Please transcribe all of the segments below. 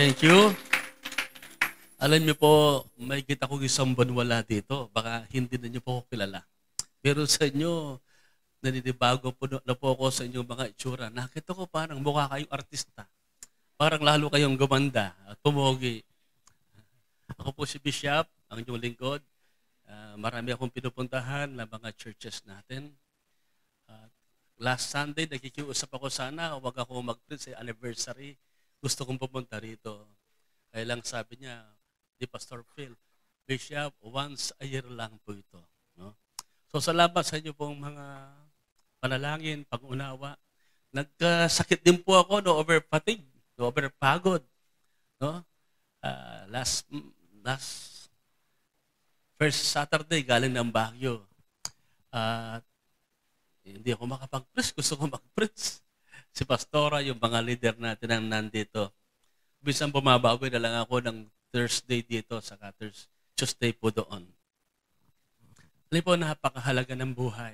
Thank you. Alam niyo po, may kita ko isang banwala dito. Baka hindi na niyo po ako kilala. Pero sa inyo, naninibago po na po ako sa inyong mga itsura. Nakita ko parang mukha kayong artista. Parang lalo kayong gumanda at pumogi. Ako po si Bishop, ang inyong lingkod. Marami akong pinupuntahan na mga churches natin. Last Sunday, nakikiusap ako sana, huwag ako mag-preach sa anniversary. Gusto kong pupunta rito. Kaya lang sabi niya, di Pastor Phil, Bishop, once a year lang po ito. No? So salamat sa inyo pong mga panalangin, pag-unawa. Nagkasakit din po ako, no, over fatigue, no, over pagod. No? Last first Saturday, galing ng Baguio. Hindi ako makapag-preach. Gusto ko mag-preach. Si Pastora, yung mga leader natin ang nandito. Bisan bumabawi na lang ako ng Thursday dito, saka Tuesday po doon. Alam po, napakahalaga ng buhay.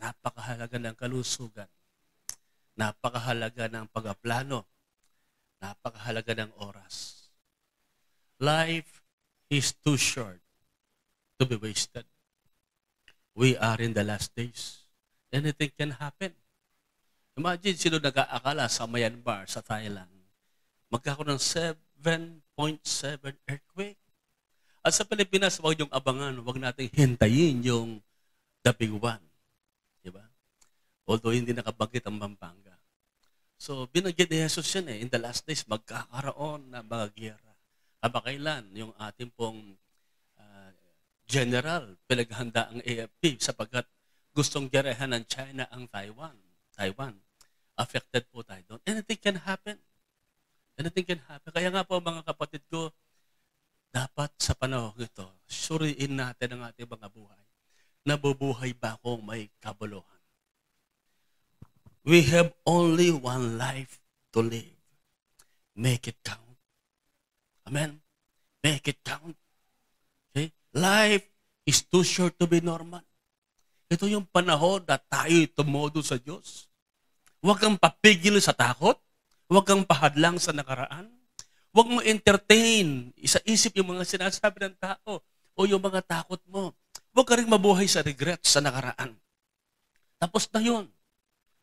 Napakahalaga ng kalusugan. Napakahalaga ng pag-aplano. Napakahalaga ng oras. Life is too short to be wasted. We are in the last days. Anything can happen. Imagine sino nag-aakala sa Myanmar, sa Thailand. Magkakaroon ng 7.7 earthquake. At sa Pilipinas, huwag yung abangan, huwag nating hintayin yung the big one. Diba? Although hindi nakabanggit ang Pampanga. So, binanggit ni Jesus yan in the last days, magkakaroon ng mga giyera. Kailan yung ating pong general, pinaghanda ang AFP sapagkat gustong giyerahan ng China ang Taiwan. Affected po tayo doon. Anything can happen. Anything can happen. Kaya nga po mga kapatid ko, dapat sa panahon ito, suriin natin ang ating mga buhay. Nabubuhay ba akong may kabuluhan? We have only one life to live. Make it count. Amen? Make it count. Okay? Life is too short to be normal. Ito yung panahon na tayo'y tumodo sa Diyos. Huwag kang papigil sa takot. Huwag kang pahadlang sa nakaraan. Huwag mo entertain, isa-isip yung mga sinasabi ng tao o yung mga takot mo. Huwag ka rin mabuhay sa regret sa nakaraan. Tapos na yun.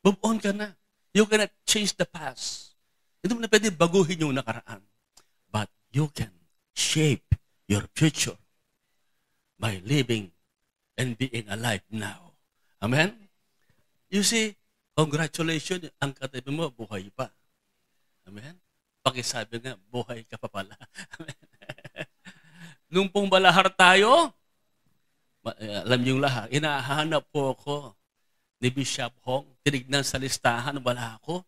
Move on ka na. You cannot change the past. Hindi mo na pwede baguhin yung nakaraan. But you can shape your future by living and being alive now. Amen? You see, congratulations, ang katabi mo, buhay pa. Amen? Pakisabi nga, buhay ka pa pala. Amen? Nung pong balahar tayo, alam niyo lahat, inahanap po ako ni Bishop Hong. Tinignan sa listahan, wala ako.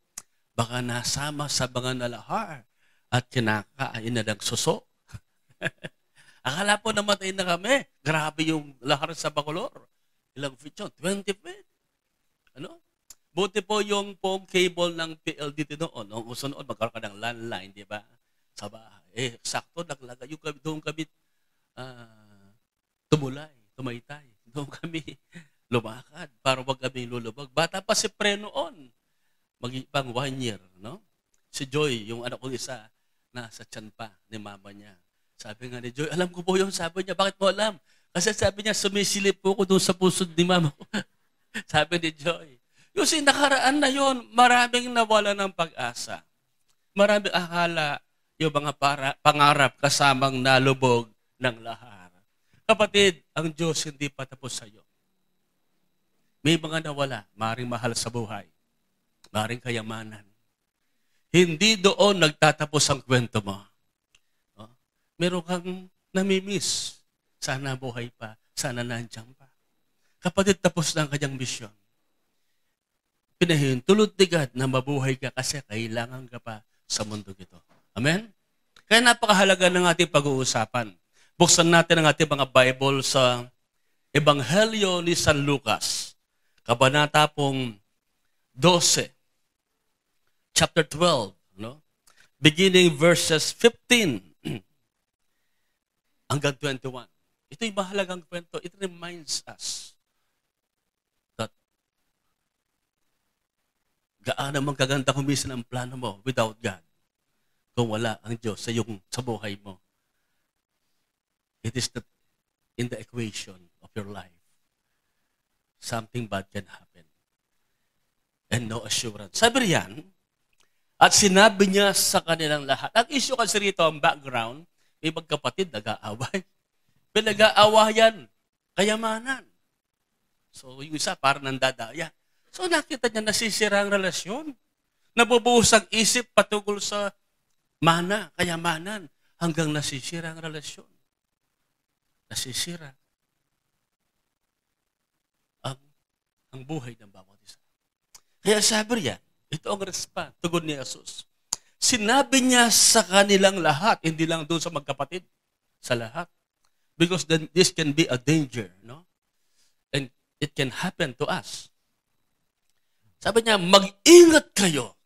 Baka nasama sa mga nalahar at kinakain na ng suso. Akala po namatay na kami. Grabe yung lahar sa Bacolor. Ilang feet yun? 20 feet. Ano? Buti po yung pong cable ng PLDT noon. Noong uso noon, magkaroon ka ng landline, di ba? Sa bahay. Sakto, naglagay. Yung doon kami tumaytay. Doon kami lumakad para wag kami lulubog. Bata pa si Pre noon. Pang 1 year, no? Si Joy, yung anak ko isa, nasa tiyan pa ni mama niya. Sabi nga ni Joy, alam ko po yun. Sabi niya, bakit mo alam? Kasi sabi niya, sumisilip po ko doon sa puso ni mama ko. Sabi ni Joy. Yung nakaraan na yun, maraming nawala ng pag-asa. Maraming akala yung mga pangarap kasamang nalubog ng lahar. Kapatid, ang Diyos hindi pa tapos sa iyo. May mga nawala, maring mahal sa buhay, maring kayamanan. Hindi doon nagtatapos ang kwento mo. Meron kang namimiss. Sana buhay pa, sana nandiyan pa. Kapatid, tapos na ang kanyang misyon. Pinahintulot ni God na mabuhay ka kasi kailangan ka pa sa mundo ito. Amen? Kaya napakahalaga ng ating pag-uusapan. Buksan natin ang ating mga Bible sa Ebanghelyo ni San Lucas. Kabanata pong 12. Chapter 12. No? Beginning verses 15 hanggang 21. Ito'y mahalagang kwento. It reminds us that gaano man kaganda kumisan ang plano mo without God. kung wala ang Diyos sa buhay mo. It is not in the equation of your life. Something bad can happen. And no assurance. Sabi riyan, at sinabi niya sa kanilang lahat. Ang issue kasi rito, ang background, may magkapatid nag-aaway. Pinag-aawayan, kayamanan. So, yung isa parang nandadaya. So, nakita niya nasisira ang relasyon. Nabubuhos ang isip patungkol sa mana, kayamanan, hanggang nasisira ang relasyon. Nasisira ang buhay ng bawat isa. Kaya sabi niya, ito ang response, tugon ni Jesus. Sinabi niya sa kanilang lahat, hindi lang doon sa magkapatid, sa lahat. Because then this can be a danger, no? And it can happen to us. Sabi niya, mag-ingat kayo.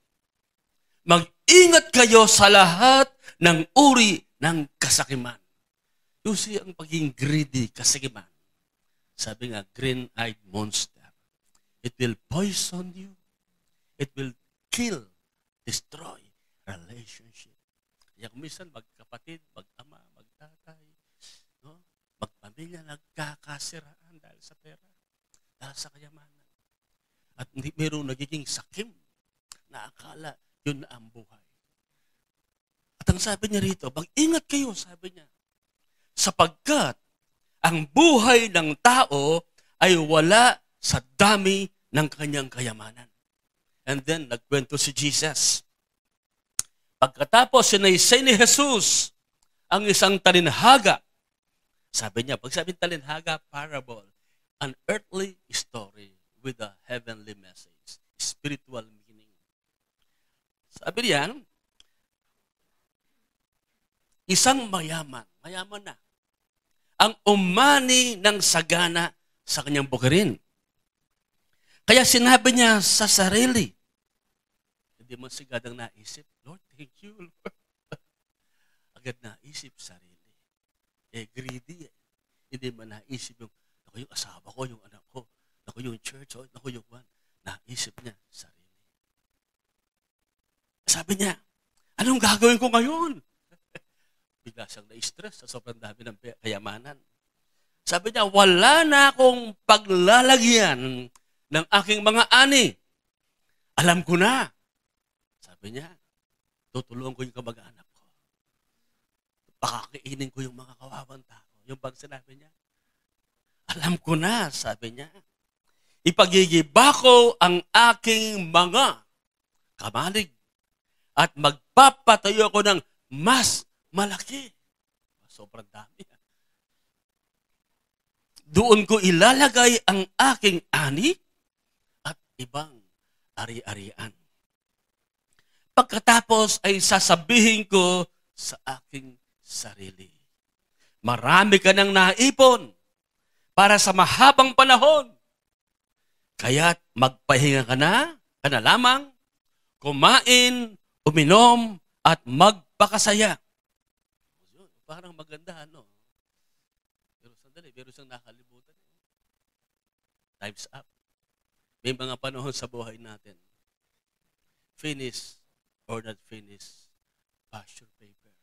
Mag-ingat kayo sa lahat ng uri ng kasakiman. You see, ang pagiging greedy, kasakiman. Sabi nga, green-eyed monster. It will poison you. It will kill, destroy relationship. Kaya kung minsan magkapatid, mag-ama, magtatay, no? Magpamilya, nagkakasiraan dahil sa pera, dahil sa kayamanan. At mayroong nagiging sakim na akala yun na ang buhay. At ang sabi niya rito, mag-ingat kayo, sabi niya, sapagkat ang buhay ng tao ay wala sa dami ng kanyang kayamanan. And then, nagkwento si Jesus. Pagkatapos, sinaysay ni Jesus ang isang talinhaga. Sabi niya, pag sabi talinhaga, parable, an earthly story with a heavenly message, spiritual meaning. Sabi niya, isang mayaman na, ang umani ng sagana sa kanyang bukirin. Kaya sinabi niya sa sarili, hindi mo sigadang naisip, Lord, thank you, Lord. Agad naisip sarili. Greedy eh. Hindi mo naisip yung asawa ko, yung anak ko, yung church, yung one. Naisip niya sarili. Sabi niya, anong gagawin ko ngayon? Bigla siyang na-stress sa sobrang dami ng kayamanan. Sabi niya, wala na akong paglalagyan ng aking mga ani. Alam ko na. Sabi niya, tutulungan ko yung kamag-anak ko. Pakakainin ko yung mga kawawang tao. Yung bang sinabi niya, alam ko na, sabi niya. Ipagigiba ko ang aking mga kamalig at magpapatayo ko ng mas malaki. Sobrang dami. Doon ko ilalagay ang aking ani at ibang ari-arian. Pagkatapos ay sasabihin ko sa aking sarili, marami ka nang naipon para sa mahabang panahon. Kaya't magpahinga ka na lamang, kumain, uminom, at magpakasaya. Parang maganda, no? Pero sandali, meron siyang nakalimutan. Time's up. May mga panahon sa buhay natin. Finish or not finish, pass your paper.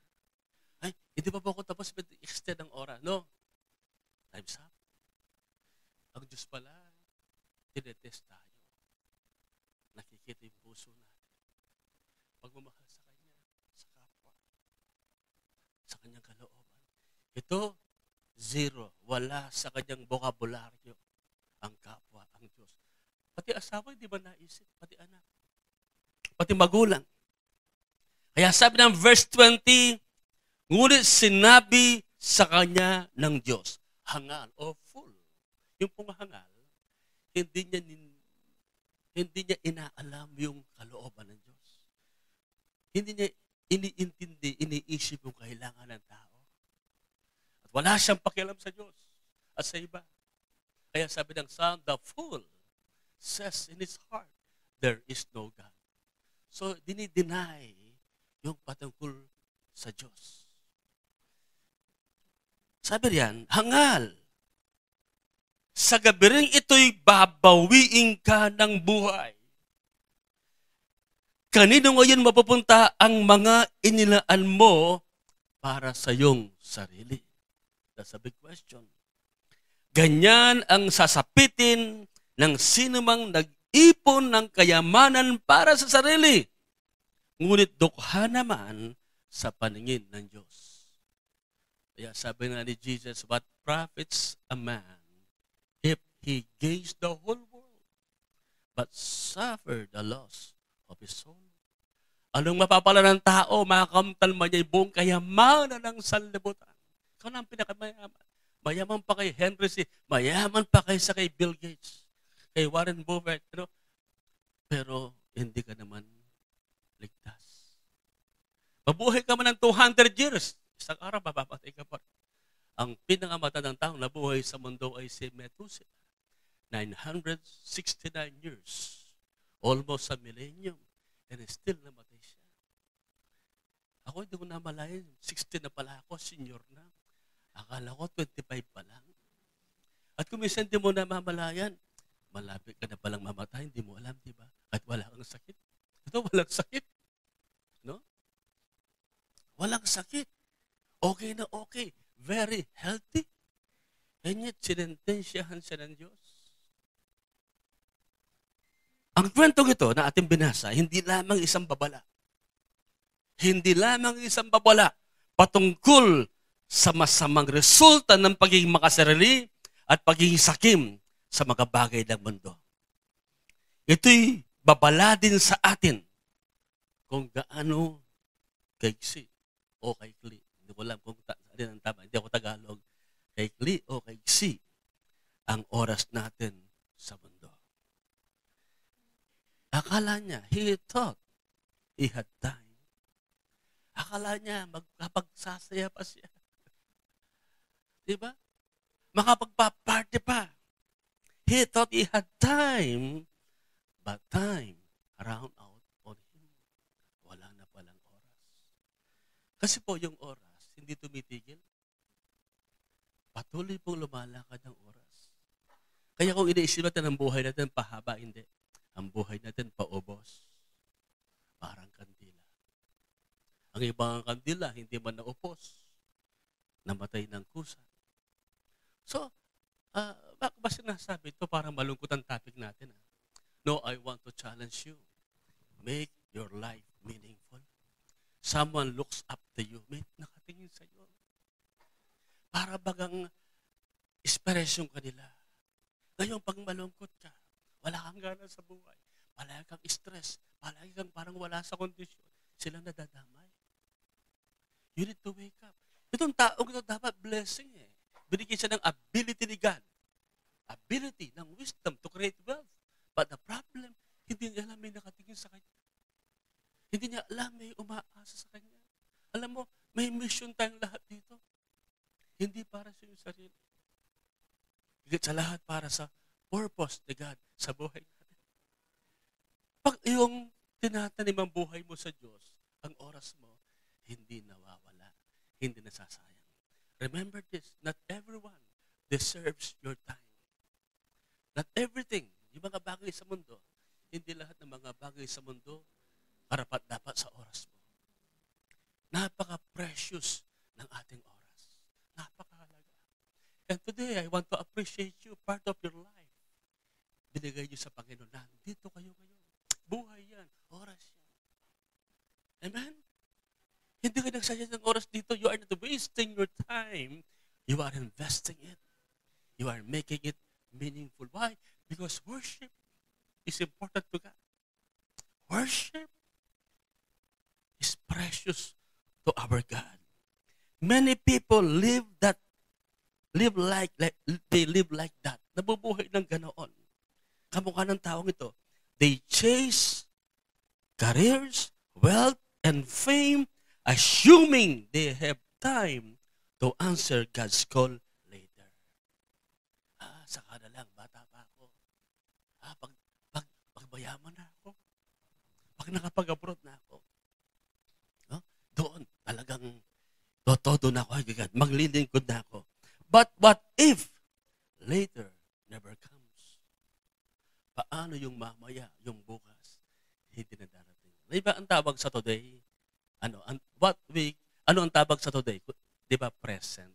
Ay, hindi pa po ako tapos, extend ang oras. No. Time's up. Ang Diyos pala, tinetest tayo. Nakikita yung puso natin. Pagmamahal sa Kanya, sa kapwa, sa Kanyang kalooban. Ito, zero. Wala sa Kanyang bokabularyo ang kapwa, ang Diyos. Pati asawa, hindi ba naisip? Pati anak. Pati magulang. Kaya sabi ng verse 20, ngunit sinabi sa kanya ng Diyos, hangal o full. Yung pong hangal, hindi niya inaalam yung kalooban ng Diyos. Hindi niya iniintindi, iniisip yung kailangan ng tao. At wala siyang pakialam sa Diyos at sa iba. Kaya sabi ng Psalm, the fool says in his heart, there is no God. So, dinideny yung patungkol sa Diyos. Sabi riyan, hangal. Sa gabi rin ito'y babawiin ka ng buhay. Kanino ngayon mapupunta ang mga inilaan mo para sa iyong sarili? That's a big question. Ganyan ang sasapitin ng sinumang nag-ipon ng kayamanan para sa sarili. Ngunit dukha naman sa paningin ng Diyos. Kaya sabi nga ni Jesus, what profits a man if he gains the whole world but suffer the loss of his soul? Anong mapapala ng tao, makakamtan man niya yung buong kayamanan ng sanlibutan? Ikaw na ang pinakamayaman. Mayaman pa kay Henry C. Mayaman pa kaysa kay Bill Gates, kay Warren Buffett. Pero hindi ka naman ligtas. Mabuhay ka man ng 200 years. Isang araw, mapapatay ka pa. Ang pinangamatandang taong nabuhay sa mundo ay si Methuselah. 969 years. Almost a millennium. And still namatay siya. Ako hindi ko namalayan. 60 na pala ako, senior na. Akala ko 25 pa lang. At kung minsan di mo namamalayan, malapit ka na palang mamatay, hindi mo alam, di ba? At wala kang sakit. Ito, walang sakit. No? Walang sakit. Okay na okay. Very healthy. And yet, sinentensyahan siya ng Diyos. Ang kwentong ito na ating binasa, hindi lamang isang babala. Hindi lamang isang babala patungkol sa masamang resulta ng pagiging makasarili at pagiging sakim sa mga bagay ng mundo. Ito'y babala din sa atin kung gaano kaigsi o kaikli. Hindi ko alam kung alin ang tama. Hindi ako Tagalog. Kaikli o kaigsi ang oras natin sa mundo. Akala niya, he thought he had time. Akala niya, magkapagsasaya pa siya. Diba? Makapagpa-party pa. He thought he had time, but time ran out on him. Wala na palang oras. Kasi po yung oras, hindi tumitigil. Patuloy pong lumalakad ang oras. Kaya kung iniisip natin ang buhay natin, pahaba, hindi. Ang buhay natin paubos. Parang kandila. Ang ibang kandila, hindi man naupos. Namatay ng kusa. So, bakit ba sinasabi ito? Parang malungkot ang topic natin. No, I want to challenge you. Make your life meaningful. Someone looks up to you. May nakatingin sa iyo. Para bagang inspirasyon kanila. Ngayon, pag malungkot ka, wala kang gana sa buhay. Palagi kang stress. Palagi kang parang wala sa kondisyon. Sila nadadamay. You need to wake up. Itong taong ito dapat blessing eh. Binigyan siya ng ability ni God. Ability ng wisdom to create wealth. But the problem, hindi niya alam may nakatingin sa kanya. Hindi niya alam may umaasa sa kanya. Alam mo, may mission tayong lahat dito. Hindi para sa iyong sarili. Higit sa lahat para sa purpose ni God sa buhay natin. Pag iyong tinatanim ang buhay mo sa Diyos, ang oras mo, hindi nawawala, hindi nasasayang. Remember this, not everyone deserves your time. Not everything, yung mga bagay sa mundo, hindi lahat ng mga bagay sa mundo, karapat-dapat sa oras mo. Napaka-precious ng ating oras. Napakahalaga. And today, I want to appreciate you, part of your life. Binigay niyo sa Panginoon. Nandito kayo ngayon. Buhay yan. Oras yan. Amen? Hindi ka nagsasaya ng oras dito. You are not wasting your time. You are investing it. You are making it meaningful. Why? Because worship is important to God. Worship is precious to our God. Many people live like that. Nabubuhay ng ganoon. Kamukha ng taong ito. They chase careers, wealth, and fame, assuming they have time to answer God's call later. Saka na lang, bata pa ako. Pagbayaman na ako. Pag nakapag-abroad na ako. Doon, talagang todo na ako, God. Maglilingkod na ako. But what if later never comes? Paano yung mamaya, yung bukas, hindi na darating? Di ba ang tawag sa today? Ano ang tawag sa today? Di ba present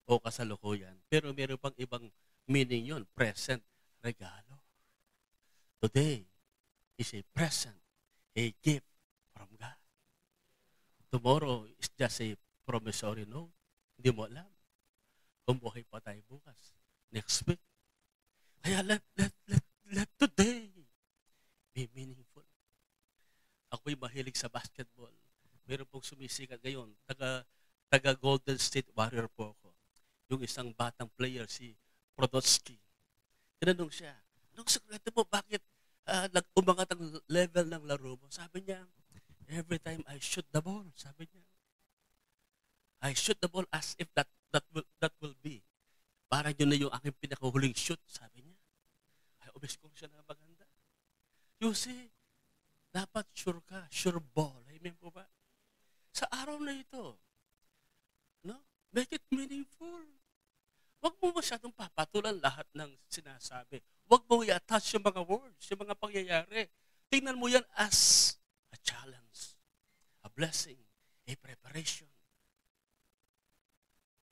o kasalukuyan? Pero meron pang ibang meaning yon, present, regalo. Today is a present, a gift from God. Tomorrow is just a promissory note. Hindi mo alam kung buhay pa tayo bukas. Next week. Kaya let today be meaningful. Ako'y mahilig sa basketball. Meron pong sumisikat ngayon. Taga Golden State Warrior po ako. Yung isang batang player, si Prodotsky. Tinanong siya, anong sekreto mo? Bakit umangat ang level ng laro mo? Sabi niya, every time I shoot the ball, sabi niya, I shoot the ball as if that will be. Parang yun na yung aking pinakahuling shoot, sabi niya. Ay, umiskong siya na maganda. You see, dapat sure ka, sure ball. Amen po ba? Sa araw na ito, no? Make it meaningful. Huwag mo masyadong papatulan lahat ng sinasabi. Huwag mo i-attach yung mga words, yung mga pangyayari. Tingnan mo yan as a challenge, a blessing, a preparation,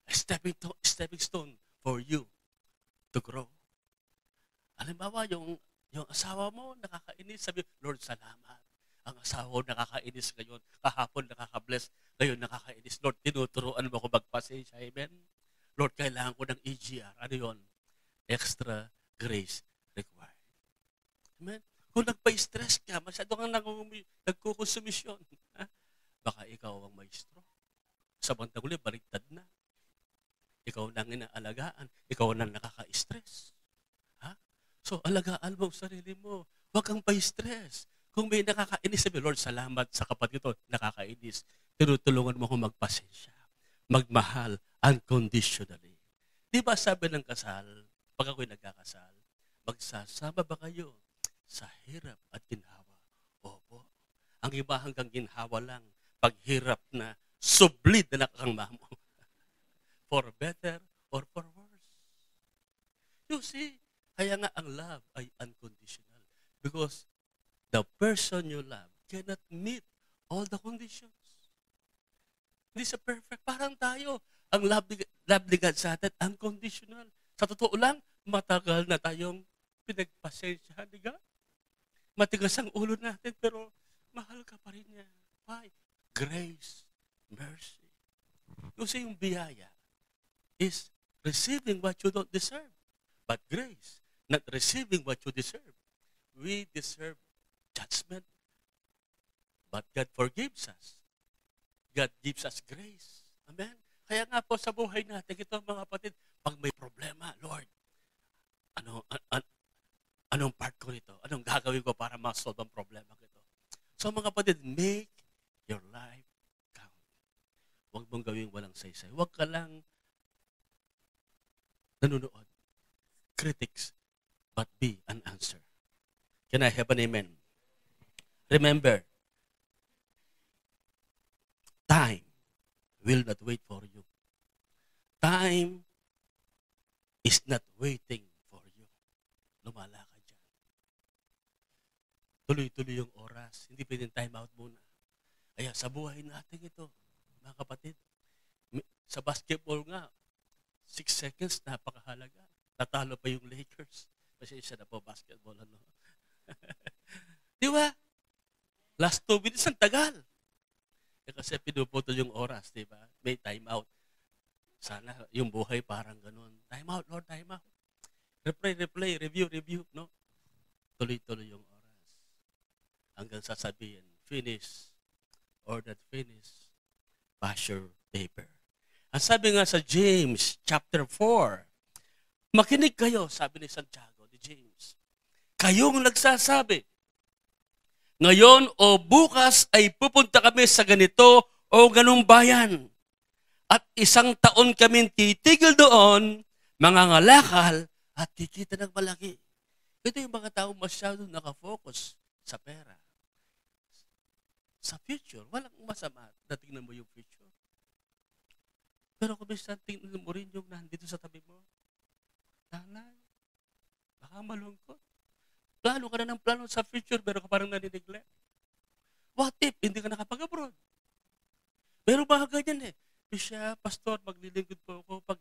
a stepping stone for you to grow. Halimbawa, yung asawa mo nakakainis, sabi, Lord, salamat. Ang asawa ko nakakainis ngayon, kahapon nakaka-bless, ngayon nakakainis. Lord, tinuturuan mo ako magpasensya. Amen? Lord, kailangan ko ng EGR. Ano yun? Extra grace required. Amen? Kung nagpa-stress ka, masyado kang nagkukonsumisyon. Baka ikaw ang maestro. Sa bandang uli, baliktad na. Ikaw nang inaalagaan. Ikaw nang nakaka-stress. Ha? So, alagaan mo ang sarili mo. Huwag kang pa-stress. Kung may nakakainis, sabi, Lord, salamat sa kapatid ito, nakakainis. Tinutulungan mo akong magpasensya. Magmahal unconditionally. Di ba sabi ng kasal, pag ako'y nagkakasal, magsasama ba kayo sa hirap at ginhawa? Opo. Ang iba hanggang ginhawa lang, pag hirap na, sublid na nakakangma mo. For better or for worse. You see, kaya nga ang love ay unconditional. Because the person you love cannot meet all the conditions. Hindi sa perfect. Parang tayo. Ang love ni God sa atin, unconditional. Sa totoo lang, matagal na tayong pinagpasensyahan ni God. Matigas ang ulo natin, pero mahal ka pa rin niya. Why? Grace, mercy. Kasi yung biyaya is receiving what you don't deserve. But grace, not receiving what you deserve. We deserve judgment. But God forgives us. God gives us grace. Amen? Kaya nga po sa buhay natin, ito mga kapatid, pag may problema, Lord, anong part ko nito? Anong gagawin ko para ma-solve ang problema ko ito? So mga kapatid, make your life count. Huwag mong gawin walang saysay. Huwag ka lang nanonood. Critics, but be an answer. Can I have an amen? Remember, time will not wait for you. Time is not waiting for you. Lumala ka dyan. Tuloy-tuloy yung oras. Hindi pwedeng time out muna. Kaya sa buhay natin ito, mga kapatid, sa basketball nga, 6 seconds, napakahalaga. Natalo pa yung Lakers. Pasensya na po, basketball. Ano? Di ba? Last 2 minutes, ang tagal. Kasi pinuputol yung oras, di ba? May time out. Sana yung buhay parang ganun. Time out, Lord, time out. Replay, review, no? Tuloy-tuloy yung oras. Hanggang sasabihin, finish or not finish, pass your paper. Ang sabi nga sa James chapter 4, makinig kayo, sabi ni Santiago, ni James. Kayong nagsasabi, ngayon o bukas ay pupunta kami sa ganito o ganung bayan. At 1 taon kami titigil doon, mangangalakal at kikita ng malaki. Ito yung mga tao masyadong nakafocus sa pera. Sa future, walang masama na tingnan mo yung future. Pero kung minsan tingnan mo rin yung nandito sa tabi mo, nanay, baka malungkot. Plano ka na ng plano sa future, pero ka parang nanineglect. What if hindi ka nakapag-abroad? Pero mga ganyan eh. Siya, pastor, maglilingkod po ako pag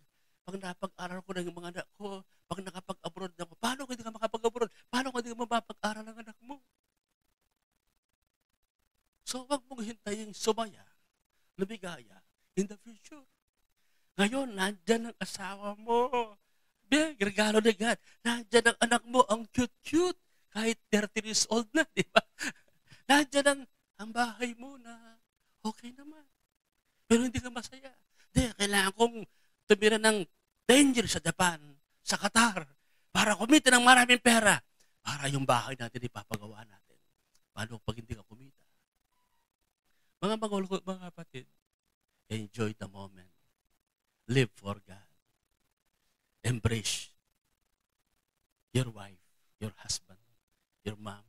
napag-aral ko ng mga anak ko, pag nakapag-abroad na ako, paano kung hindi ka makapag-abroad? Paano kung hindi ka mapapag-aral ng anak mo? So, wag mong hintayin sumaya, lumigaya in the future. Ngayon, nandyan ang asawa mo. Regalo na God. Nandyan ang anak mo, ang cute-cute. Kahit 30 years old na, di ba? Nandyan ang bahay mo na okay naman. Pero hindi ka masaya. Hindi, kailangan kong tumira ng 10 years sa Japan, sa Qatar, para kumita ng maraming pera. Para yung bahay natin ipapagawa natin. Paano pag hindi ka kumita? Mga magulo, mga kapatid, enjoy the moment. Live for God. Embrace your wife, your husband, your mom.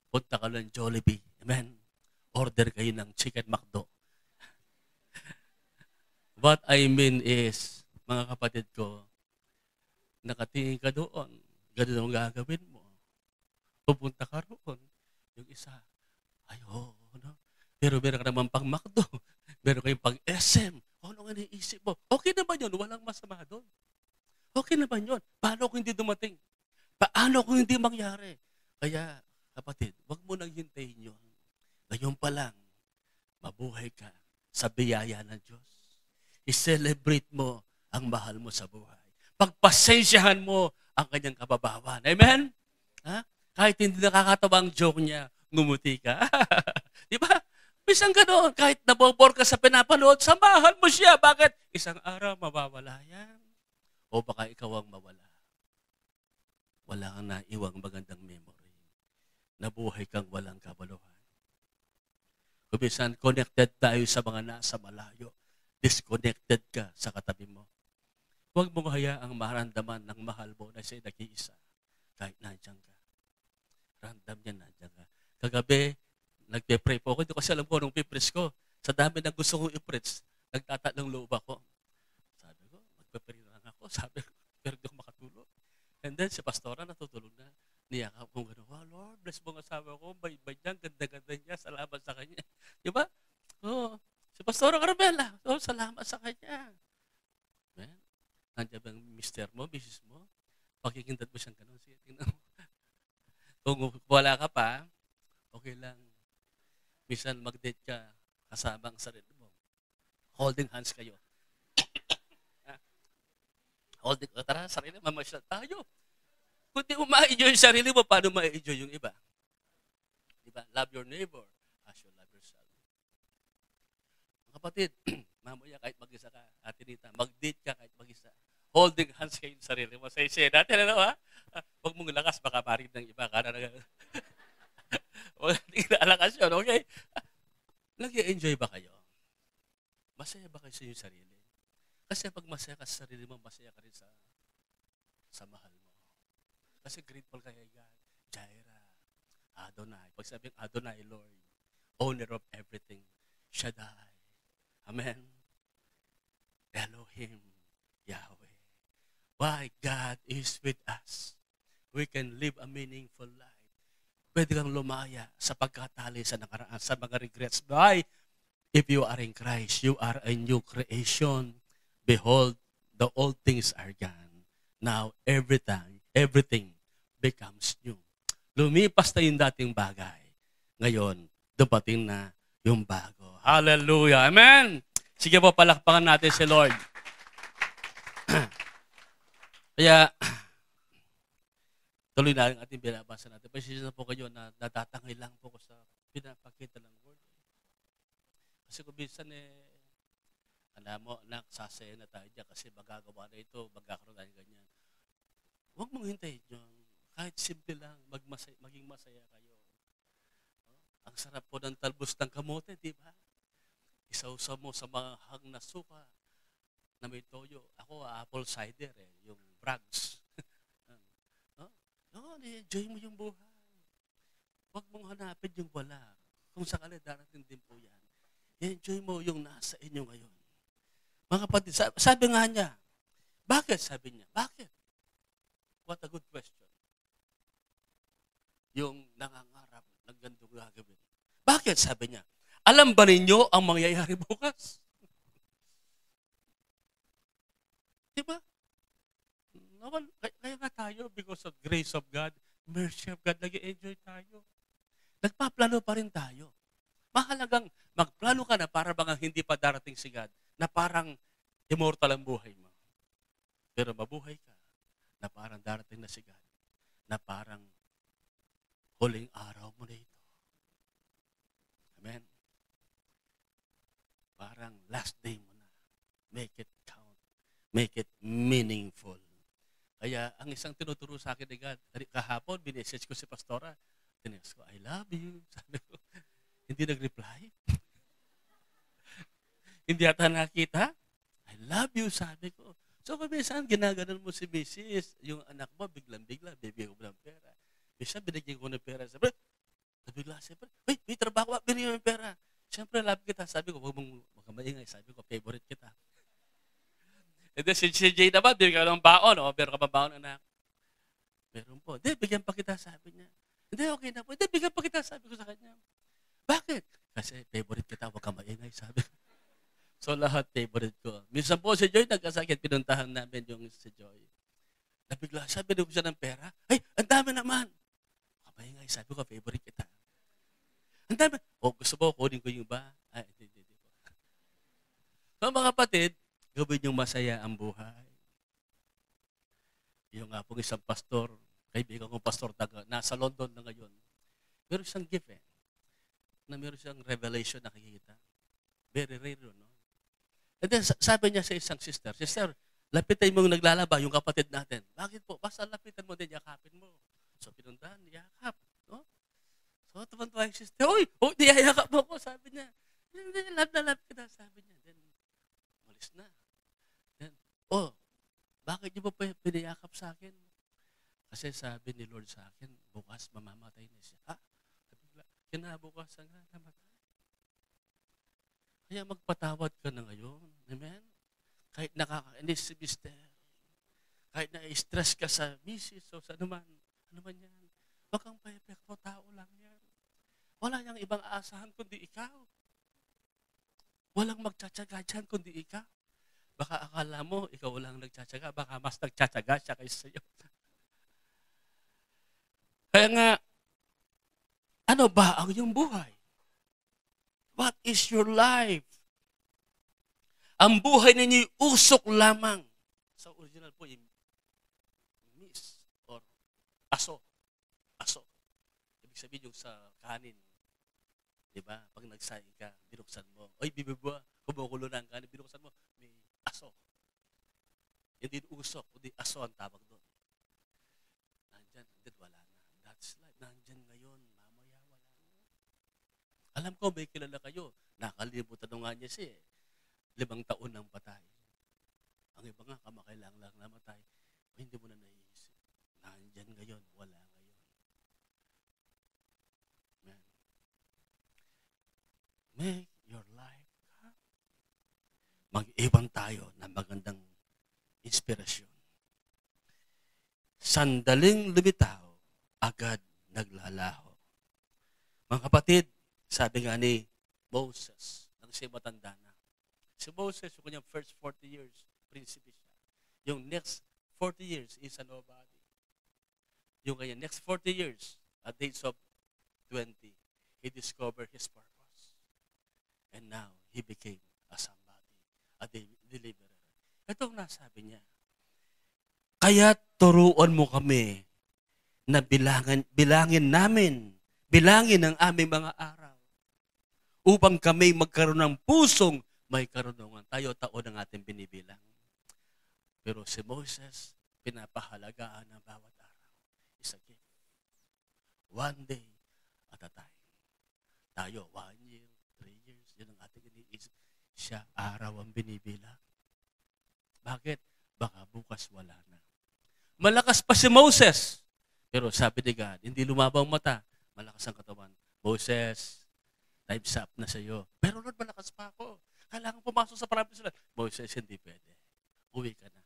Punta ka lang Jollibee. Amen. Order kayo ng chicken McDo. What I mean is, mga kapatid ko, nakatingin ka doon. Ganun ang gagawin mo. Pupunta ka roon. Yung isa, no? Pero meron ka naman pang McDo. Meron kayong pang SM. Ano nga naisip mo? Okay naman yun. Walang masama doon. Okay naman yun. Paano kung hindi dumating? Paano kung hindi mangyari? Kaya, kapatid, wag mo nang hintayin yun. Ngayon pa lang, mabuhay ka sa biyaya ng Diyos. I-celebrate mo ang mahal mo sa buhay. Pagpasensyahan mo ang kanyang kababawan. Amen? Ha? Kahit hindi nakakatawa ang joke niya, ngumuti ka. Di ba? Isang ganoon, kahit nabobor ka sa pinapanood, samahan mo siya. Bakit? Isang araw, mawawala yan. O baka ikaw ang mawala. Wala kang naiwang magandang memory. Nabuhay kang walang kabuluhan. Kumisan, connected tayo sa mga nasa malayo. Disconnected ka sa katabi mo. Huwag mong hayaang maramdaman ng mahal mo na siya'y nag-iisa. Kahit nandiyan ka. Ramdam niya nandiyan ka. Kagabi, nagpe-pray po ako. Hindi ko kasi alam ko anong pipreach ko. Sa dami ng gusto kong i-preach, nagtatatlong loob ako. Sabi ko, magpe-pray lang ako. Sabi ko, pero hindi ako makatulog. And then, si pastora natutulog na. Niyakap kong gano'n, oh, Lord, bless mo ang asawa ko. Bay-bay niya, ganda-ganda niya. Salamat sa kanya. Diba? Oh, si pastora Carmela. Oh, salamat sa kanya. Man, nandiyan ba ang mister mo, misis mo? Pakikindad mo siyang gano'n. Sige, tingnan mo. Kung wala ka pa, okay lang. Minsan mag-date ka kasama ang sarili mo. Holding hands kayo. Holding, tara, sarili, mamasyal tayo. Kung di mo ma-enjoy yung sarili mo, paano ma-enjoy yung iba? Diba? Love your neighbor as you love yourself. Mga kapatid, mamaya kahit mag-isa ka, Atinita, mag-date ka kahit mag-isa. Holding hands kayo yung sarili mo. Say natin, ano ha? Huwag mong lakas, baka marid ng iba. Huwag natin alakas yun, okay? Nag-i-enjoy ba kayo? Masaya ba kayo sa inyong sarili? Kasi pag masaya ka sa sarili mo, masaya ka rin sa mahal mo. Kasi grateful ka kay God. Jireh, Adonai. Pag sabing Adonai, Lord, owner of everything. Shaddai. Amen. Elohim, Yahweh. Why God is with us. We can live a meaningful life. Pwede kang lumaya sa pagkatali sa nakaraan, sa mga regrets. Why? If you are in Christ, you are a new creation. Behold, the old things are gone. Now, everything becomes new. Lumipas na yung dating bagay. Ngayon, dumating na yung bago. Hallelujah. Amen. Sige po, palakpakan natin si Lord. Kaya, tuloy na ang ating binabasa natin. Pasensya na po kayo na natatangay lang po ko sa pinapakita ng word. Kasi kung minsan alam mo, sasaya na tayo dyan kasi magagawa na ito, magkakaroon tayo ganyan. Huwag mong hintayin yun. Kahit simple lang, maging masaya kayo. Ang sarap po ng talbos ng kamote, di ba? Isaw-saw mo sa mahang na suka na may toyo. Ako, apple cider yung Bragg's. Enjoy mo yung buhay. Huwag mong hanapin yung wala. Kung sakali, darating din po yan. Enjoy mo yung nasa inyo ngayon. Mga kapatid, sabi nga niya, bakit? Sabi niya, bakit? What a good question. Yung nangangarap ng gandong gagawin. Bakit? Sabi niya, alam ba ninyo ang mangyayari bukas? Diba? Kaya nga tayo, because of grace of God, mercy of God, nag-enjoy tayo. Nagpaplano pa rin tayo. Mahalagang magplano ka na para bang hindi pa darating si God, na parang immortal ang buhay mo. Pero mabuhay ka na parang darating na si God, na parang huling araw mo na ito. Amen? Parang last day mo na. Make it count. Make it meaningful. Kaya ang isang tinuturo sa akin ni God, kahapon, binessage ko si Pastora. Tinext ko, I love you. Sabi ko, hindi nag-reply. Hindi ata nakita. I love you, sabi ko. So kung minsan, ginaganon mo si Mrs., yung anak mo, biglang-bigla, bibigyan ko ng pera. Minsan, binigyan ko ng pera. Sabi, nabigla siya, may trabaho, binigyan mo ng pera. Siyempre, love kita. Sabi ko, huwag kang maingay. Sabi ko, favorite kita. And then, si Jay naman, bigyan ka ng baon. O, meron ka ba baon, anak? Meron po. Hindi, bigyan pa kita, sabi niya. Hindi, okay na po. Hindi, bigyan pa kita, sabi ko sa kanya. Bakit? Kasi favorite kita, huwag kang maingay, sabi ko. So, lahat favorite ko. Minsan po si Joy, nagkasakit, pinuntahan namin yung si Joy. Nabigla, sabi ko siya ng pera. Ay, ang dami naman. Maingay, sabi ko, favorite kita. Ang dami. O, gusto mo, kunin ko yung ba? Ay, hindi. So, mga kapatid, gawin yung masaya ang buhay. Yung nga pong isang pastor, kaibigan kong pastor, nasa London na ngayon. Meron siyang gift na meron siyang revelation na nakikita. Very rare, no? And then, sabi niya sa isang sister, lapitan mo yung naglalaba, yung kapatid natin. Bakit po? Basta lapitan mo din, yakapin mo. So, pinuntahan, yakap. No? So, tuman-tuwa yung sister, niyayakap mo po, sabi niya. Love kita, sabi niya. Then, umalis na. Then, bakit niyo po pinayakap sa akin? Kasi sabi ni Lord sa akin, bukas mamamatay na siya. Kinabukasan nga, namatay. Kaya magpatawad ka na ngayon. Amen? Kahit nakakainis si mister, kahit na-stress ka sa misis o sa anuman yan, wag kang pa-epekto, tao lang yan. Wala niyang ibang aasahan kundi ikaw. Walang magtsatsaga dyan kundi ikaw. Baka akala mo, ikaw lang nagtsatsaga, baka mas nagtsatsaga siya kaysa sa'yo. Kaya nga, ano ba ang iyong buhay? What is your life? Ang buhay ninyo'y usok lamang. Sa original po, yung miss or aso. Aso. Ibig sabihin yung sa kanin. Diba? Pag nagsaing ka, binuksan mo. Oy, bibigwa, kumukulo na ang kanin, binuksan mo, may aso. Hindi usok, kundi aso ang tawag doon. Nandyan, wala na. That's life. Nandyan ngayon, mamaya wala na. Alam ko, may kilala kayo. Nakalimutan nga niya siya 5 taon nang patay. Ang iba nga, kamakailang lang namatay. Hindi mo na naiisip. Nandyan ngayon, wala ngayon. Man. Make your life count. Mag-ibang tayo ng magandang inspirasyon. Sandaling lumitaw, agad naglalaho. Mga kapatid, sabi nga ni Moses, nang siya matanda na. Si Moses, yung kanyang first 40 years, prinsipe siya. Yung next 40 years is a nobody. Yung kanyang next 40 years, at the age of 20, he discovered his purpose. And now, he became a somebody, a deliverer. Ito ang nasabi niya. Kaya turuan mo kami na bilangin ang aming mga araw upang kami magkaroon ng pusong may karunungan. Tayo taon ang ating binibilang. Pero si Moses, pinapahalagaan ang bawat araw. Is a gift. One day at a time. Tayo, 1 year, 3 years, yun ang ating iniisip. Siya, araw ang binibilang. Bakit? Baka bukas wala na. Malakas pa si Moses. Pero sabi ni God, hindi lumabang mata. Malakas ang katawan. Moses, time's up na sa iyo. Pero Lord, malakas pa ako. Kailangan pumasok sa promised land. Moses, hindi pwede. Uwi ka na.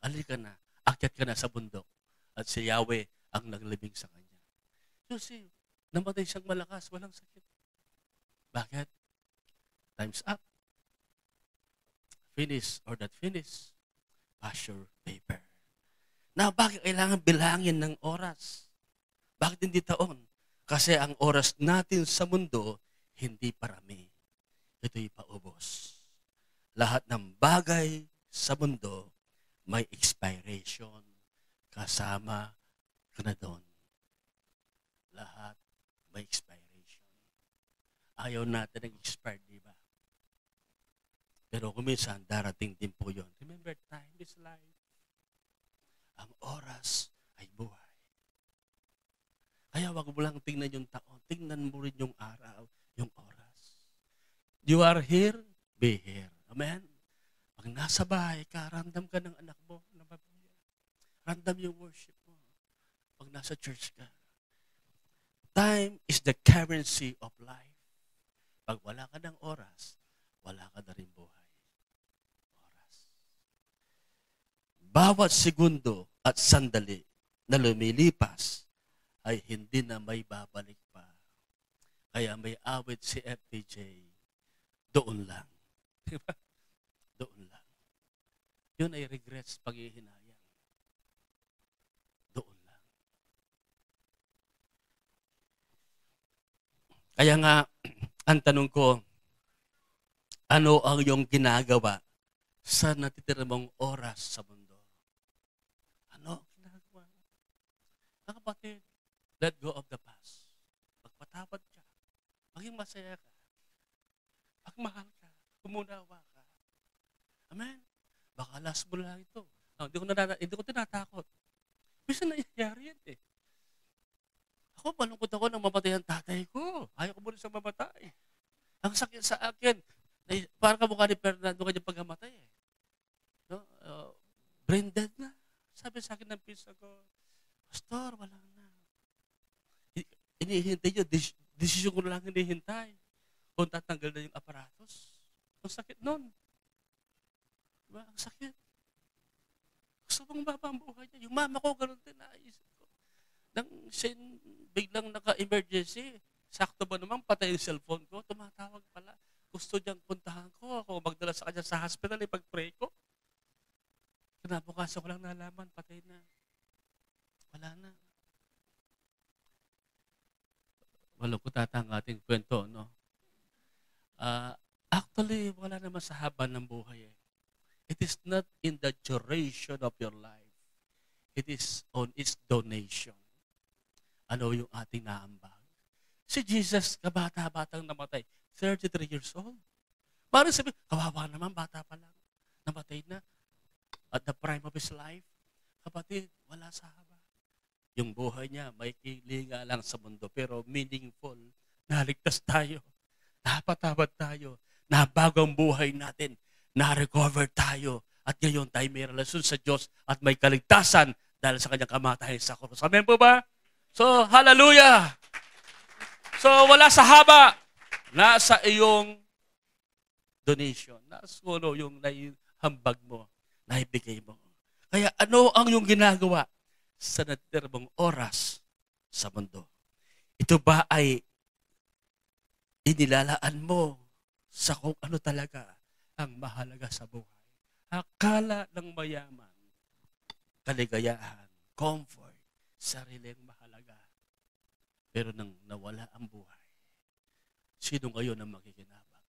Ali ka na. Akyat ka na sa bundok. At si Yahweh ang naglibing sa kanya. You see, namatay siyang malakas. Walang sakit. Bakit? Time's up. Finish or not finish. Pass your paper. Now, bakit kailangan bilangin ng oras? Bakit hindi taon? Kasi ang oras natin sa mundo, hindi parami. Ito'y paubos. Lahat ng bagay sa mundo, may expiration. Kasama ka na doon. Lahat may expiration. Ayaw natin ng expired, di ba? Pero kuminsan, darating din po yun. Remember, time is life. Ang oras ay buhay. Kaya wag mo lang tingnan yung taon. Tingnan mo rin yung araw, yung oras. You are here, be here. Amen? Pag nasa bahay ka, random ka ng anak mo na babae. Random yung worship mo. Pag nasa church ka. Time is the currency of life. Pag wala ka ng oras, wala ka na rin buhay. Oras. Bawat segundo at sandali na lumilipas ay hindi na may babalik pa. Kaya may awit si FPJ, doon lang. Diba? Doon lang. Yun ay regrets, paghihinayang. Doon lang. Kaya nga, ang tanong ko, ano ang iyong ginagawa sa natitira mong oras sa mundo? Ano ang ginagawa? Mga kapatid, let go of the past. Magpatawad ka. Maging masaya ka. Magmahal ka. Umunawa ka. Amen? Baka last mo lang ito. Hindi ko tinatakot. Minsan nangyayari yan eh. Ako, malungkot ako nang mamatay ang tatay ko. Ayaw ko muna siyang mamatay. Ang sakit sa akin. Parang kamukha ni Fernando kanyang pagkamatay eh. No? Brain dead na. Sabi sa akin ng pisa ko, Pastor, wala na. Inihintay nyo, desisyon ko lang hinihintay. Kung tatanggal na yung aparatos. Ang sakit nun. Diba? Ang sakit. Gusto mong baba ang buhay niya. Yung mama ko, ganun din naisip ko. Nang biglang naka-emergency, sakto ba naman, patay yung cellphone ko, tumatawag pala. Gusto niyang puntahan ko, ako magdala sa kanya sa hospital, ipag-pray ko. Kinabukasan ko lang nalaman, patay na. Wala na. Malungkot ata ang ating kwento, no? Actually, wala naman sa haba ng buhay eh. It is not in the duration of your life. It is on its donation. Ano yung ating naambag? Si Jesus, kabata-batang namatay. 33 years old. Parang sabi, kawawa naman, bata pa lang. Namatay na. At the prime of his life. Kapatid, wala sa haba. Yung buhay niya, may kilinga lang sa mundo, pero meaningful. Naligtas tayo. Napatawad tayo. Nabago ang buhay natin. Na-recover tayo. At ngayon tayo may relasyon sa Diyos at may kaligtasan dahil sa kanyang kamatayan sa krus. Amen po ba? So, hallelujah! So, wala sa haba. Nasa iyong donation. Nasa yung naihambag mo, naibigay mo. Kaya ano ang iyong ginagawa sa natitira mong oras sa mundo? Ito ba ay inilalaan mo sa kung ano talaga ang mahalaga sa buhay? Akala ng mayaman, kaligayahan, comfort, sariling mahalaga. Pero nang nawala ang buhay, sino ngayon ang makikinabang?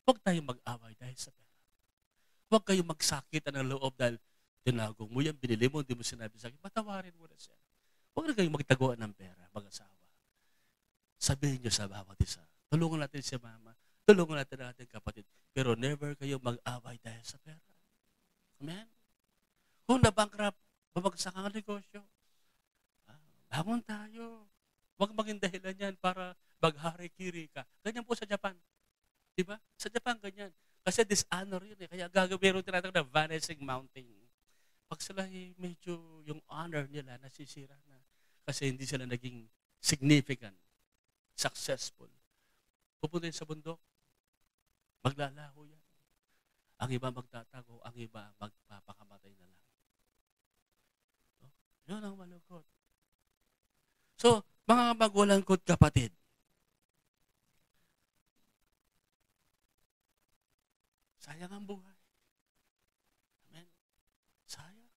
Huwag tayong mag-away dahil sa pera. Huwag kayong magsakitan ng loob dahil tinago mo yan, binili mo, hindi mo sinabi sa akin, patawarin mo na siya. Huwag na kayong magtaguan ng pera, mag-asawa. Sabihin nyo sa bawat isa, tulungan natin si mama, tulungan natin ang ating kapatid, pero never kayong mag-away dahil sa pera. Amen? Kung na-bankrupt, babagsak ang negosyo, bangon tayo. Huwag maging dahilan yan para maghari-kiri ka. Ganyan po sa Japan. Diba? Sa Japan, ganyan. Kasi dishonor yun eh. Kaya gagawin tinatawag na vanishing mountain. Pag sila medyo yung honor nila nasisira na. Kasi hindi sila naging significant, successful. Pupunta sa bundok, maglalaho yan. Ang iba magtatago, ang iba magpapakamatay na lang. So, yun ang malungkot. So, mga magulang ko't kapatid, Sayang ang buhay. Amen. Sayang.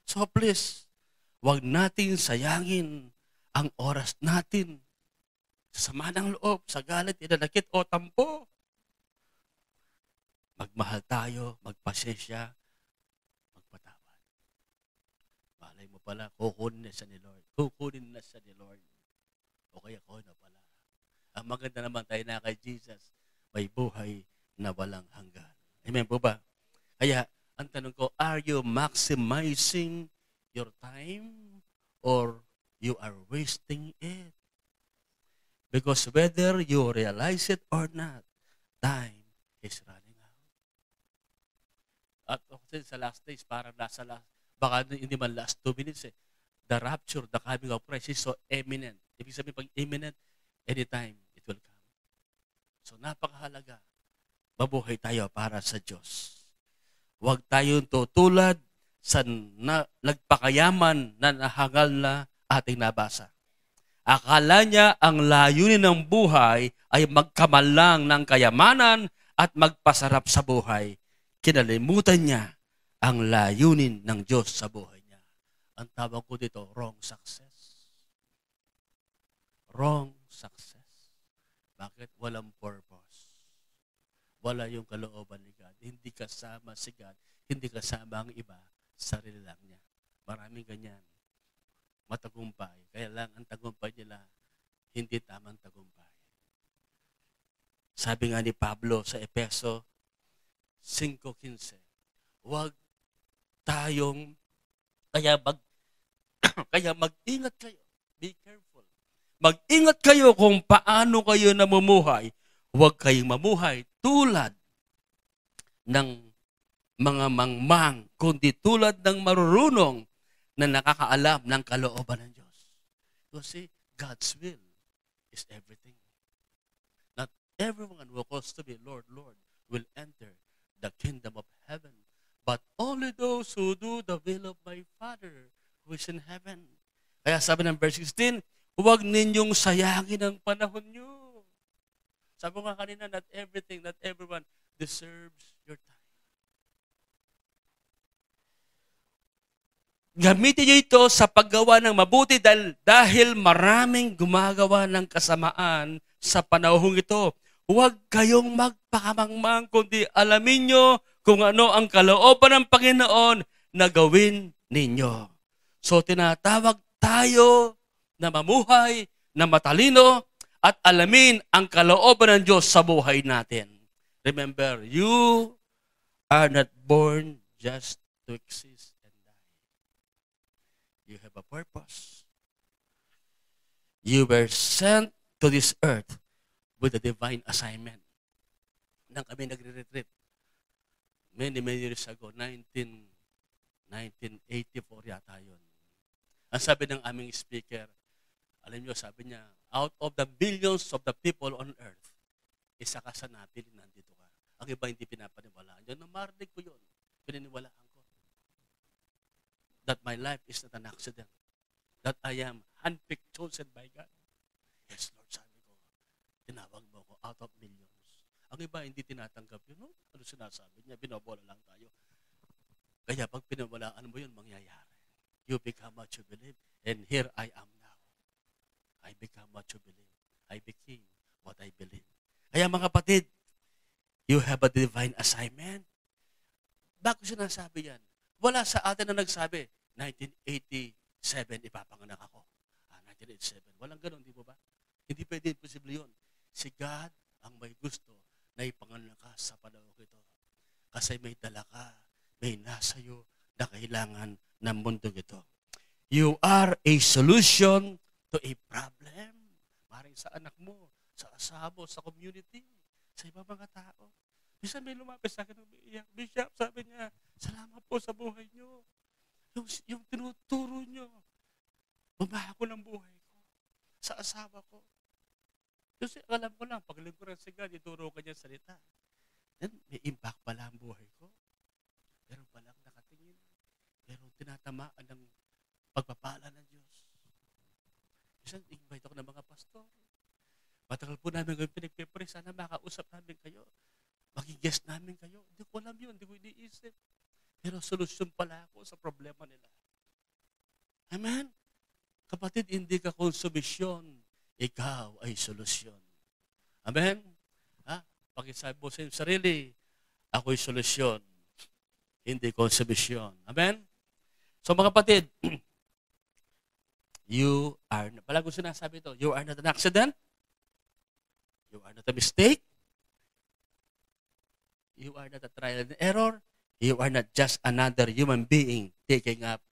So please, huwag natin sayangin ang oras natin sa sama ng loob, sa galit, inanakit o tampo. Magmahal tayo, magpasensya, magpatawad. Malay mo pala, kukunin na siya ni Lord. Kukunin na siya ni Lord. O kaya ko na pala. Ang maganda naman tayo na kay Jesus, may buhay na walang hanggan. Amen po ba? Kaya, ang tanong ko, are you maximizing your time or you are wasting it? Because whether you realize it or not, time is running out. At kasi sa last days, parang nasa last, baka hindi man last 2 minutes eh. The rapture, the coming of Christ is so imminent. Ibig sabihin, pag imminent, anytime it will come. So napakahalaga, mabuhay tayo para sa Diyos. Huwag tayong tutulad sa nagpakayaman na nahangal na ating nabasa. Akala niya ang layunin ng buhay ay magkamalang ng kayamanan at magpasarap sa buhay. Kinalimutan niya ang layunin ng Diyos sa buhay niya. Ang tawag ko dito, wrong success. Wrong success. Bakit? Walang purpose. Wala yung kalooban ni God. Hindi kasama si God. Hindi kasama ang iba. Sarili lang niya. Maraming ganyan. Matagumpay. Kaya lang ang tagumpay nila, hindi tamang tagumpay. Sabi nga ni Pablo sa Efeso 5:15, huwag tayong, kaya mag-ingat kayo. Be careful. Mag-ingat kayo kung paano kayo namumuhay. Huwag kayong mamuhay tulad ng mga mangmang, kundi tulad ng marurunong na nakakaalam ng kalooban ng Diyos. You see, God's will is everything. Not everyone who calls to be Lord, Lord will enter the kingdom of heaven, but only those who do the will of my Father who is in heaven. Kaya sabi ng verse 16, huwag ninyong sayangin ang panahon nyo. Sabi ko nga kanina, not everything, not everyone deserves your time. Gamitin nyo ito sa paggawa ng mabuti dahil maraming gumagawa ng kasamaan sa panahong ito. Huwag kayong magpakamangmang, kundi alamin nyo kung ano ang kalooban ng Panginoon na gawin ninyo. So tinatawag tayo na mamuhay, na matalino, at alamin ang kalooban ng Diyos sa buhay natin. Remember, you are not born just to exist and die. You have a purpose. You were sent to this earth with a divine assignment. Nang kami nagre-retreat, many years ago, 1984 yata yun. Ang sabi ng aming speaker, alam niyo, sabi niya, out of the billions of the people on earth, isa ka sa napili, nandito ka. Ang iba hindi pinapaniwalaan. Diyan, namarinig ko yun. Pininiwalaan ko. That my life is not an accident. That I am handpicked, chosen by God. Yes, Lord, sabi ko. Tinawag mo ko out of millions. Ang iba hindi tinatanggap yun. No? Ano sinasabi niya? Binobola lang tayo. Kaya pag pinawalaan mo yun, mangyayari. You become what you believe. And here I am now. I become what you believe. I became what I believe. Kaya mga kapatid, you have a divine assignment. Bakit sinasabi yan? Wala sa atin na nagsabi, 1987, ipapanganak ako. 1987. Walang ganun, di ba ba? Hindi pwede, imposible yun. Si God ang may gusto na ipanganak ka sa panahon ito. Kasi may dala ka, may nasa iyo na kailangan ng mundong ito. You are a solution to a problem. Maring sa anak mo, sa asawa mo, sa community, sa ibang mga tao. Minsan may lumapit sa akin ng umiiyak. Bishop, sabi niya, salamat po sa buhay niyo. Yung tinuturo niyo, bumaha ko ng buhay ko, sa asawa ko. Kasi alam ko lang, paglingkuran si God, ituro ka niya salita. Then, may impact pala ang buhay ko. Pero palang nakatingin. Pero tinatamaan ng pagpapala ng Diyos. Minsan, invite ako ng mga pastor. Matagal po namin kayo pinagpipre. Sana makausap namin kayo. Magigest namin kayo. Hindi ko alam yun, hindi ko iniisip. Pero solusyon pala ako sa problema nila. Amen? Kapatid, hindi ka konsumisyon. Ikaw ay solusyon. Amen? Ha? Pakisabi mo sa iyong sarili, ako'y solusyon. Hindi konsumisyon. Amen? So mga kapatid, palagi ko sinasabi ito, you are not an accident. You are not a mistake. You are not a trial and error. You are not just another human being taking up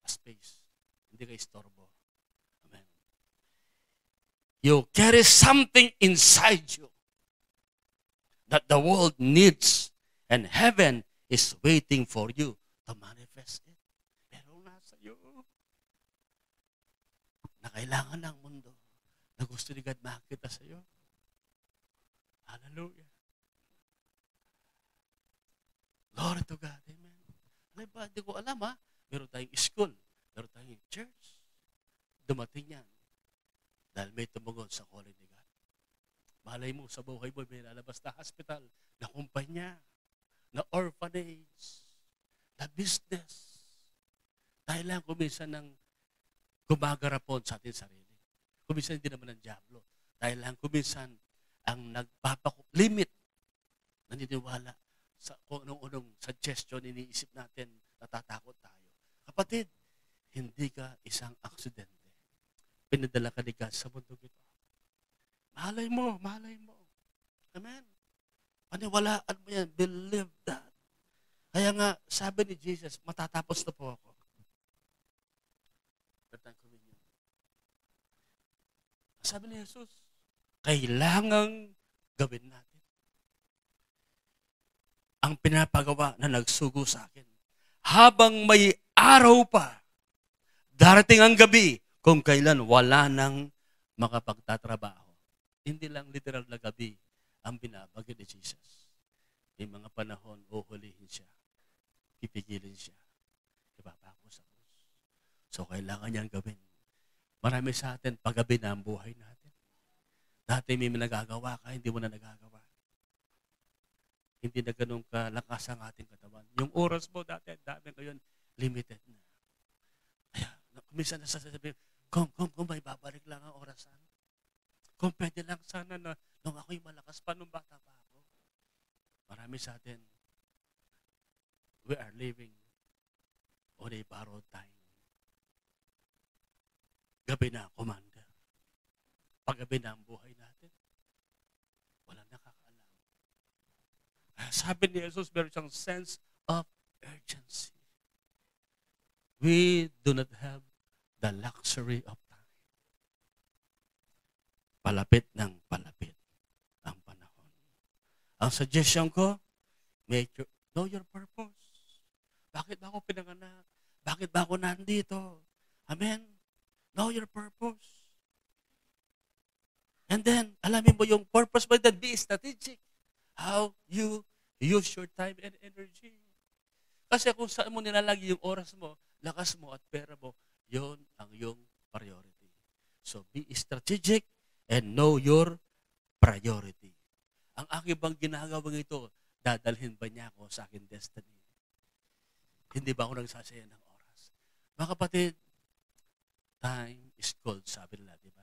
a space. Hindi ka istorbo. Amen. You carry something inside you that the world needs, and heaven is waiting for you to manifest it. Pero nasa iyo na kailangan ng mundo na gusto ni God makita sa iyo. Hallelujah. Glory to God. Amen. Ano ba? Hindi ko alam ha. Meron tayong school. Meron tayong church. Dumating yan. Dahil may tumugon sa calling ni God. Malay mo sa buhay mo, may lalabas na hospital, na kumpanya, na orphanage, na business. Dahil lang kuminsan ng gumagarapon sa ating sarili. Kuminsan hindi naman ng diablo. Dahil lang kuminsan ang nagpapalimit, naniniwala sa kung anong suggestion iniisip natin, natatakot tayo. Kapatid, hindi ka isang aksidente. Pinadala ka ni God sa mundo ito. Malay mo, malay mo. Amen. Paniwalaan mo yan. Believe that. Kaya nga, sabi ni Jesus, matatapos na po ako. Sabi ni Jesus, kailangang gawin natin ang pinapagawa na nagsugo sa akin. Habang may araw pa, darating ang gabi kung kailan wala nang makapagtatrabaho. Hindi lang literal na gabi ang binabagay ni Jesus. May mga panahon, uhulihin siya. Pipigilin siya. Ipapako sa krus. So, kailangan niyang gawin. Marami sa atin, paggabi na ang buhay natin. Dati may nagagawa ka, hindi mo na nagagawa. Hindi na ganun kalakas ang ating katawan. Yung oras mo dati, dami ngayon, limited na. Kaya, minsan nasasabi, kung may babalik lang ang orasan. Kung pwede lang sana na nung ako'y malakas pa, nung bata pa ako. Marami sa atin, we are living on a borrowed time. Gabi na, commander. Paggabi na ang buhay natin, walang nakakaalam. Sabi ni Jesus, meron siyang sense of urgency. We do not have the luxury of time. Palapit ng palapit ang panahon. Ang suggestion ko, know your purpose. Bakit ba ako pinanganak? Bakit ba ako nandito? Amen? Know your purpose. And then, alamin mo yung purpose mo, then be strategic. How you use your time and energy. Kasi kung saan mo nilalagay yung oras mo, lakas mo at pera mo, yon ang iyong priority. So, be strategic and know your priority. Ang aking bang ginagawang ito, dadalhin ba niya ako sa aking destiny? Hindi ba ako nagsasaya ng oras? Mga kapatid, time is gold, sabi nila, di ba?